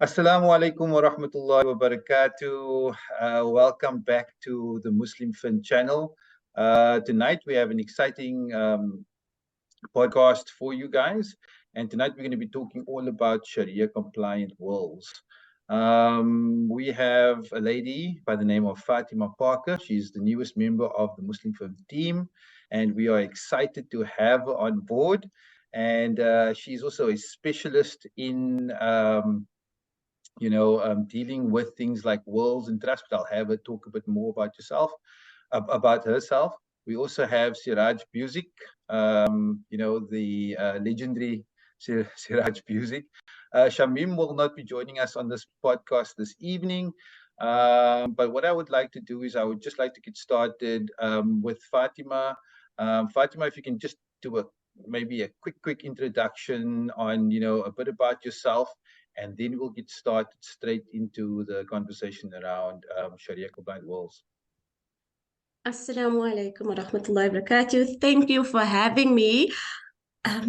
Assalamu alaikum wa rahmatullahi wa barakatuh. Welcome back to the MuslimFin channel. Tonight we have an exciting podcast for you guys. And tonight we're going to be talking all about Sharia-compliant wills. We have a lady by the name of Fatima Parker. She's the newest member of the MuslimFin team. And we are excited to have her on board. And she's also a specialist in dealing with things like wills and trusts. But I'll have her talk a bit more about herself. We also have Siraj Buzik, the legendary Siraj Buzik. Shamim will not be joining us on this podcast this evening. But what I would like to do is I would just like to get started with Fatima. Fatima, if you can just do maybe a quick introduction on, a bit about yourself, and then we'll get started straight into the conversation around Sharia-compliant wills. Assalamu alaikum wa rahmatullahi wa barakatuh. Thank you for having me.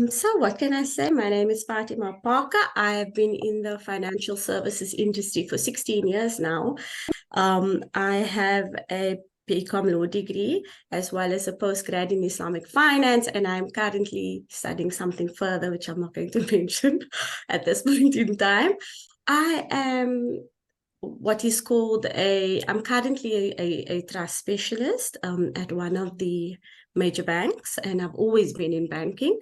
So what can I say? My name is Fatima Parker. I have been in the financial services industry for 16 years now. I have a BCom law degree as well as a postgrad in Islamic finance, and I'm currently studying something further, which I'm not going to mention at this point in time. I am what is called I'm currently a trust specialist at one of the major banks, and I've always been in banking.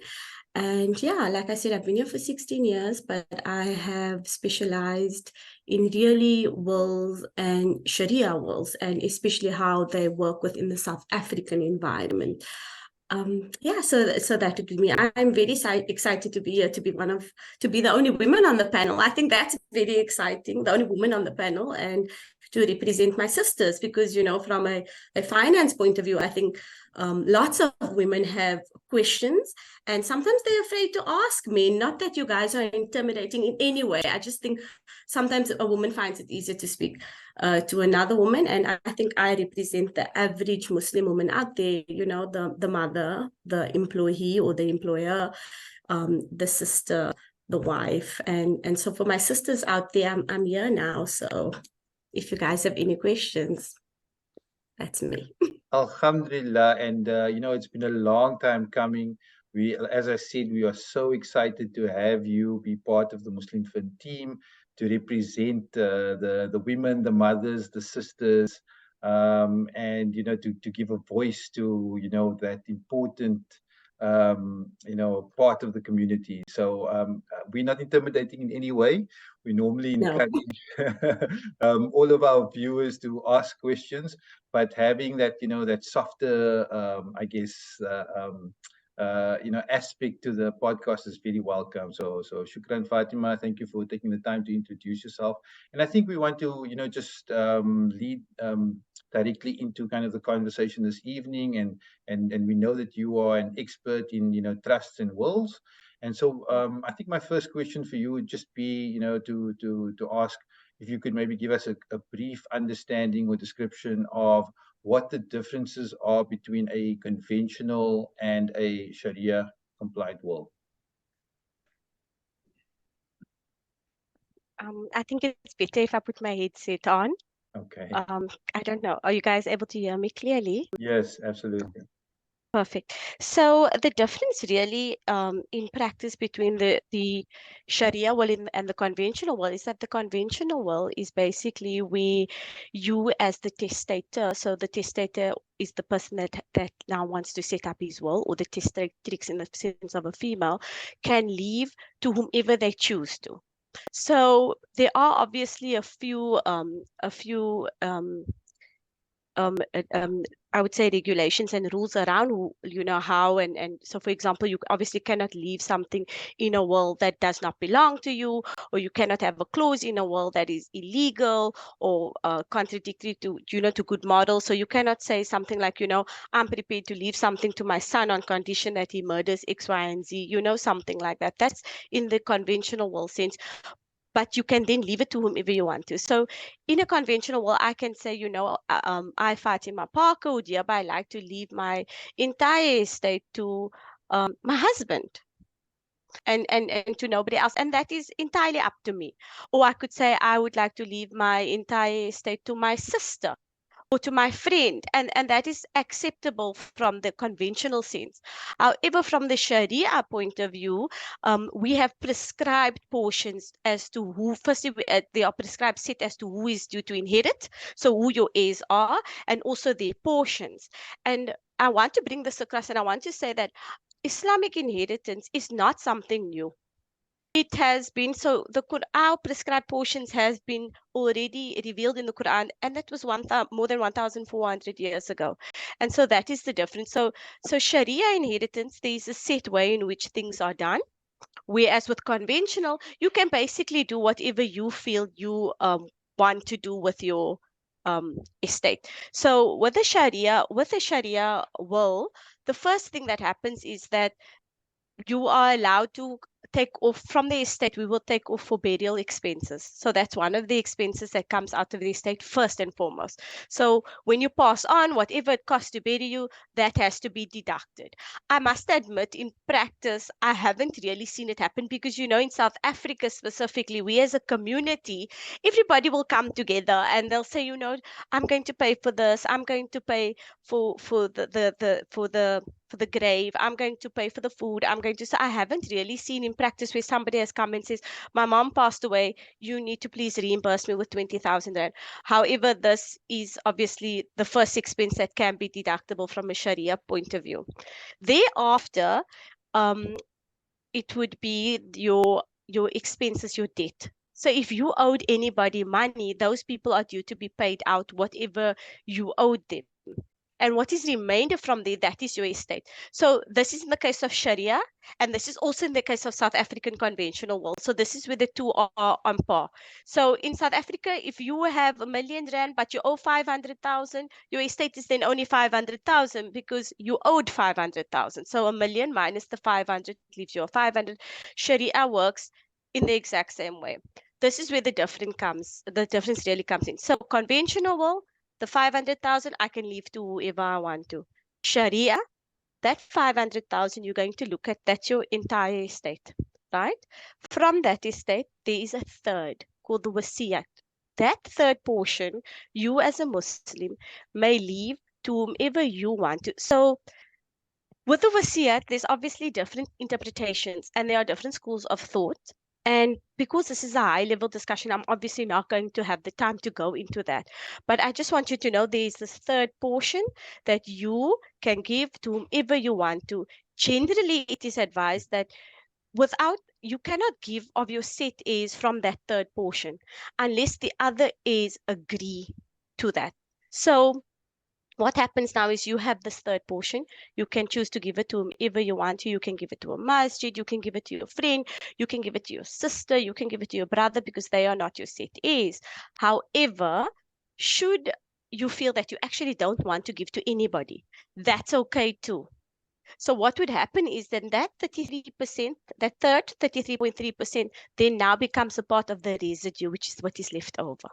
And yeah, like I said, I've been here for 16 years, but I have specialized in really wills and Sharia wills, and especially how they work within the South African environment. So that would be me. I'm very excited to be here, to be the only woman on the panel. I think that's very exciting, the only woman on the panel, and to represent my sisters, because, from a finance point of view, I think lots of women have questions, and sometimes they're afraid to ask me. Not that you guys are intimidating in any way. I just think sometimes a woman finds it easier to speak to another woman, and I think I represent the average Muslim woman out there, the mother, the employee or the employer, the sister, the wife. And so for my sisters out there, I'm here now. So if you guys have any questions, that's me. Alhamdulillah. And, it's been a long time coming. As I said, we are so excited to have you be part of the MuslimFin team, to represent the women, the mothers, the sisters, and, to give a voice to, that important part of the community. So we're not intimidating in any way. We normally encourage all of our viewers to ask questions, but having that, that softer, aspect to the podcast is very welcome. So shukran, Fatima. Thank you for taking the time to introduce yourself. And I think we want to, just lead directly into kind of the conversation this evening. And we know that you are an expert in, trusts and wills. And so I think my first question for you would just be, to ask if you could maybe give us a brief understanding or description of what the differences are between a conventional and a Sharia-compliant will. I think it's better if I put my headset on. Okay. I don't know. Are you guys able to hear me clearly? Yes, absolutely. Perfect. So the difference really in practice between the Sharia will and the conventional will is that the conventional will is basically where you as the testator, so the testator is the person that now wants to set up his will, or the testatrix in the sense of a female, can leave to whomever they choose to. So there are obviously a few I would say regulations and rules around how and so, for example, you obviously cannot leave something in a will that does not belong to you, or you cannot have a clause in a will that is illegal or contradictory to to good models. So you cannot say something like, I'm prepared to leave something to my son on condition that he murders X, Y, and Z, something like that. That's in the conventional will sense. But you can then leave it to whomever you want to. So in a conventional will, I can say, I, Fatima Parker, would hereby like to leave my entire estate to my husband. and to nobody else. And that is entirely up to me. Or I could say I would like to leave my entire estate to my sister or to my friend, and that is acceptable from the conventional sense. However, from the Sharia point of view, we have prescribed portions as to who, firstly, they are prescribed set as to who is due to inherit, so who your heirs are, and also their portions. And I want to bring this across, and I want to say that Islamic inheritance is not something new. It has been so the Quran prescribed portions has been already revealed in the Quran, and that was more than 1,400 years ago. And so that is the difference. So Sharia inheritance, there is a set way in which things are done. Whereas with conventional, you can basically do whatever you feel you want to do with your estate. So with the Sharia will, the first thing that happens is that you are allowed to take off from the estate. We will take off for burial expenses. So that's one of the expenses that comes out of the estate first and foremost. So when you pass on, whatever it costs to bury you, that has to be deducted. I must admit, in practice, I haven't really seen it happen because, in South Africa specifically, we as a community, everybody will come together and they'll say, I'm going to pay for this. I'm going to pay for the grave. I'm going to pay for the food. So I haven't really seen in practice where somebody has come and says, my mom passed away, you need to please reimburse me with 20,000 rand. However, this is obviously the first expense that can be deductible from a Sharia point of view. Thereafter, it would be your expenses, your debt. So if you owed anybody money, those people are due to be paid out whatever you owed them. And what is remainder from there, that is your estate. So this is in the case of Sharia, and this is also in the case of South African conventional law. So this is where the two are on par. So in South Africa, if you have R1,000,000, but you owe 500,000, your estate is then only 500,000 because you owed 500,000. So 1,000,000 minus the 500 leaves you a 500. Sharia works in the exact same way. This is where the difference really comes in. So conventional law, the 500,000 I can leave to whoever I want to. Sharia, that 500,000 you're going to look at, that's your entire estate, right? From that estate, there is a third called the wasiyat. That third portion, you as a Muslim may leave to whomever you want to. So with the wasiyat, there's obviously different interpretations and there are different schools of thought. And because this is a high level discussion, I'm obviously not going to have the time to go into that. But I just want you to know there is this third portion that you can give to whomever you want to. Generally, it is advised that you cannot give of your set heirs from that third portion unless the other heirs agree to that. So what happens now is you have this third portion. You can choose to give it to whomever you want to. You can give it to a masjid. You can give it to your friend. You can give it to your sister. You can give it to your brother because they are not your set heirs. However, should you feel that you actually don't want to give to anybody, that's okay too. So what would happen is then that 33%, that third 33.3%, then now becomes a part of the residue, which is what is left over.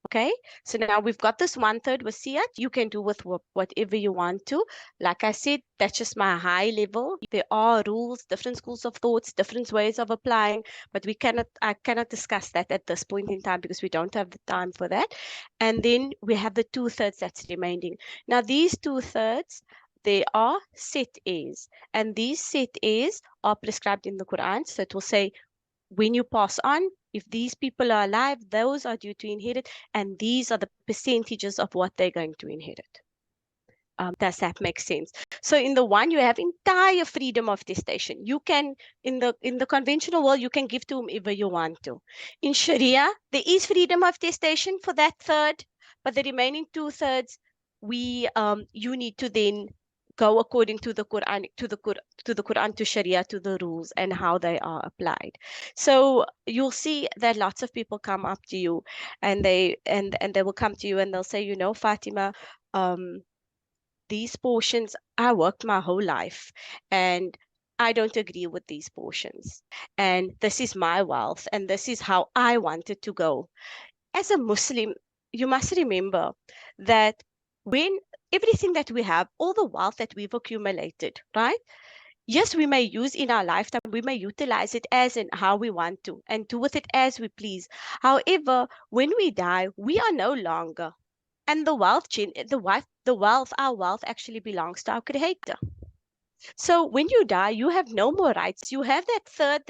Okay, so now we've got this 1/3 wasiyat. You can do with whatever you want to. Like I said, that's just my high level. There are rules, different schools of thoughts, different ways of applying, but I cannot discuss that at this point in time because we don't have the time for that. And then we have the 2/3 that's remaining. Now these 2/3, they are set heirs, and these set heirs are prescribed in the Quran. So it will say, when you pass on, if these people are alive, those are due to inherit, and these are the percentages of what they're going to inherit. Does that make sense? So in the one, you have entire freedom of testation. You can, in the conventional world, you can give to whomever you want to. In Sharia, there is freedom of testation for that third, but the remaining 2/3, you need to then go according to the Quran, to the Quran, to Sharia, to the rules and how they are applied. So you'll see that lots of people come up to you and they will come to you and they'll say, Fatima, these portions, I worked my whole life and I don't agree with these portions. And this is my wealth and this is how I want it to go. As a Muslim, you must remember that when everything that we have, all the wealth that we've accumulated, right? yes, we may use in our lifetime, we may utilize it as and how we want to and do with it as we please. However, when we die, we are no longer. And the wealth, our wealth actually belongs to our creator. So when you die, you have no more rights. You have that third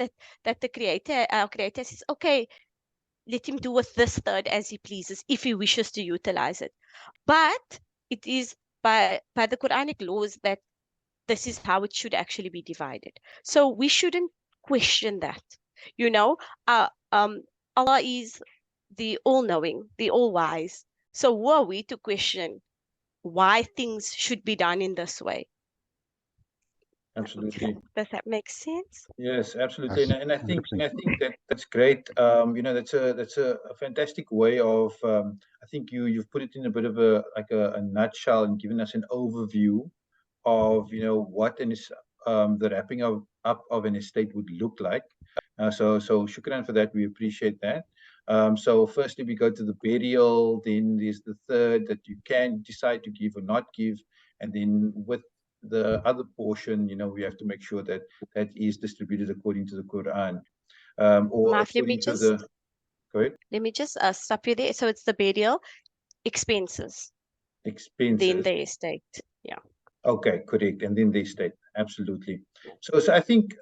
that the creator, our creator says, okay, let him do with this third as he pleases if he wishes to utilize it. But it is by the Quranic laws that this is how it should actually be divided. So we shouldn't question that. You know, uh, um, Allah is the all-knowing, the all-wise. So who are we to question why things should be done in this way? Absolutely. Does that make sense? Yes, absolutely, Yes, and I think 100%. that that's great. That's a fantastic way of. I think you've put it in a bit of a nutshell and given us an overview of what the wrapping up of an estate would look like. So shukran for that. We appreciate that. So firstly, we go to the burial. Then there's the third that you can decide to give or not give, and then with the other portion, we have to make sure that that is distributed according to the Quran, or Marf, according to the. Go ahead. let me just stop you there. So it's the burial expenses, then Expenses. the estate. Yeah. Okay, correct. And then they state, absolutely. So I think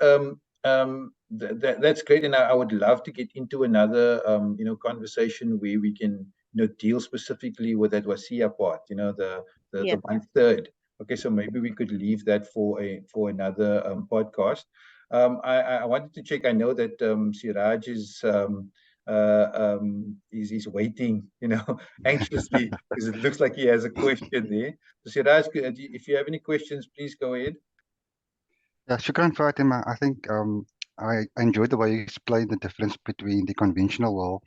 that's great, and I would love to get into another conversation where we can deal specifically with that wasiya part. The Yeah. 1/3. Okay, so maybe we could leave that for another podcast. I wanted to check. I know that Siraj is waiting, anxiously because it looks like he has a question there. So Siraj, if you have any questions, please go ahead. Yeah, Shukran, Fatima. I think I enjoyed the way you explained the difference between the conventional will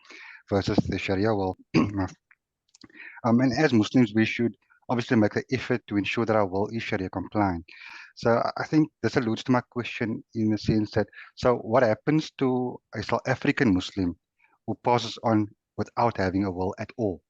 versus the Sharia will. And as Muslims, we should obviously make the effort to ensure that our will is Sharia compliant. So I think this alludes to my question in the sense that, so what happens to a South African Muslim who passes on without having a will at all?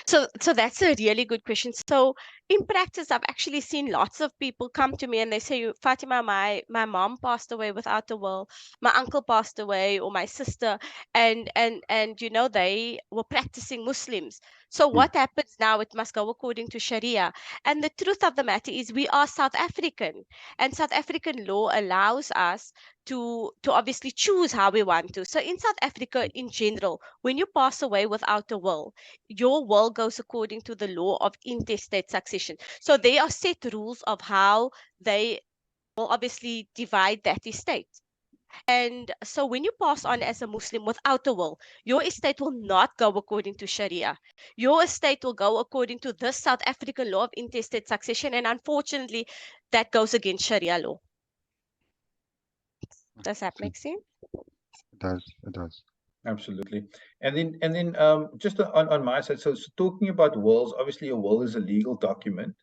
So that's a really good question. So in practice, I've actually seen lots of people come to me and they say, Fatima, my mom passed away without a will, my uncle passed away, or my sister, and they were practicing Muslims. So Hmm. what happens now? It must go according to Sharia. And the truth of the matter is we are South African, and South African law allows us to obviously choose how we want to. So in South Africa in general, when you pass away without a will, your will goes according to the law of intestate succession. So there are set rules of how they will obviously divide that estate. And so when you pass on as a Muslim without a will, your estate will not go according to Sharia. Your estate will go according to this South African law of intestate succession. And unfortunately, that goes against Sharia law. Does that See, make sense? it does. It does. Absolutely. And then just on my side, so talking about wills, obviously a will is a legal document.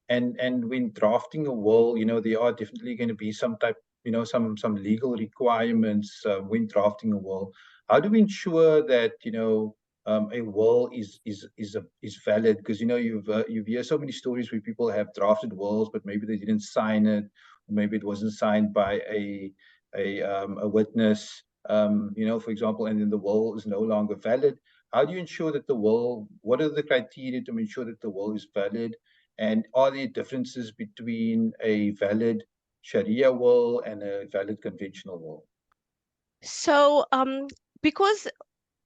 And when drafting a will, there are definitely going to be some type, some legal requirements when drafting a will. How do we ensure that a will is valid? Because you've heard so many stories where people have drafted wills, but maybe they didn't sign it, or maybe it wasn't signed by a witness. For example, and then the will is no longer valid. How do you ensure that the will? What are the criteria to ensure that the will is valid? And are there differences between a valid Sharia will and a valid conventional will? So, because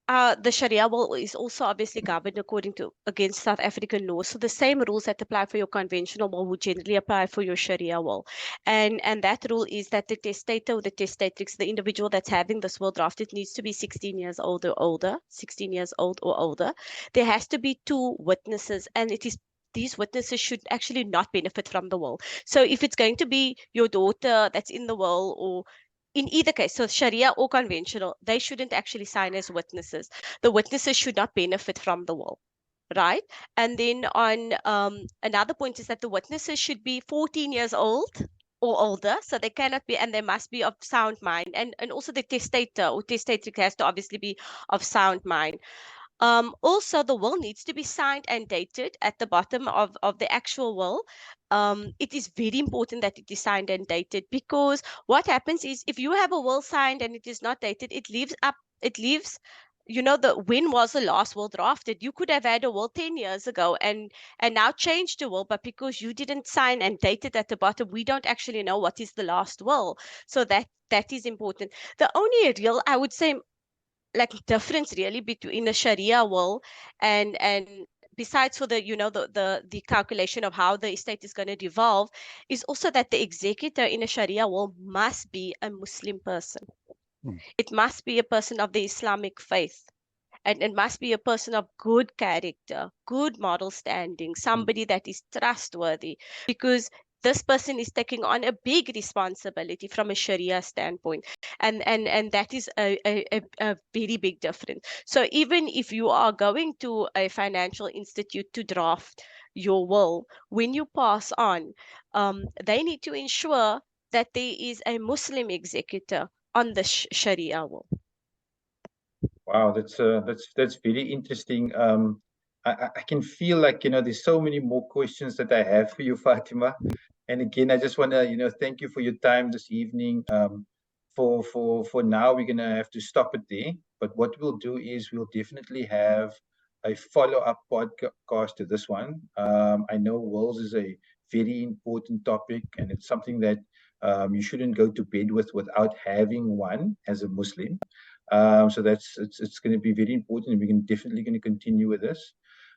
the Sharia will is also obviously governed according to against South African law. So the same rules that apply for your conventional will would generally apply for your Sharia will. And that rule is that the testator or the testatrix, the individual that's having this will drafted, needs to be 16 years old or older, 16 years old or older. There has to be two witnesses, and it is these witnesses should actually not benefit from the will. So if it's going to be your daughter that's in the will, or in either case, so Sharia or conventional, they shouldn't actually sign as witnesses. The witnesses should not benefit from the will, right? And then on another point is that the witnesses should be 14 years old or older, so they cannot be, and they must be of sound mind. And also the testator or testatrix has to obviously be of sound mind. Also, the will needs to be signed and dated at the bottom of the actual will. It is very important that it is signed and dated, because what happens is, if you have a will signed and it is not dated, it leaves, when was the last will drafted? You could have had a will 10 years ago and now changed the will, but because you didn't sign and date it at the bottom, we don't actually know what is the last will. So that is important. The only real, I would say, like, difference really between a Sharia will and besides for the the calculation of how the estate is going to devolve, is also that the executor in a Sharia will must be a Muslim person. Mm. It must be a person of the Islamic faith, and it must be a person of good character, good moral standing, somebody that is trustworthy, because this person is taking on a big responsibility from a Sharia standpoint, and that is a very big difference. So even if you are going to a financial institute to draft your will, when you pass on, they need to ensure that there is a Muslim executor on the Sharia will. Wow, that's very interesting. I can feel like, there's so many more questions that I have for you, Fatima. And again, I just want to, thank you for your time this evening. For now, we're gonna have to stop it there. But what we'll do is we'll definitely have a follow-up podcast to this one. I know wills is a very important topic, and it's something that you shouldn't go to bed with without having one as a Muslim. So it's going to be very important, and we're definitely going to continue with this.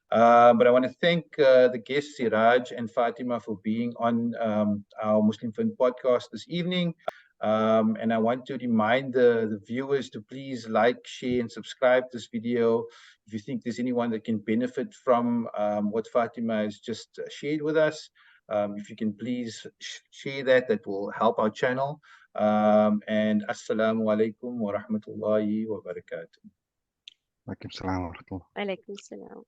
But I want to thank the guests, Siraj and Fatima, for being on our MuslimFin podcast this evening. And I want to remind the viewers to please like, share, and subscribe to this video. If you think there's anyone that can benefit from what Fatima has just shared with us, if you can please share that, that will help our channel. And Assalamu alaikum wa rahmatullahi wa barakatuh. Alaikum salam wa rahmatullah. Alaikum salam.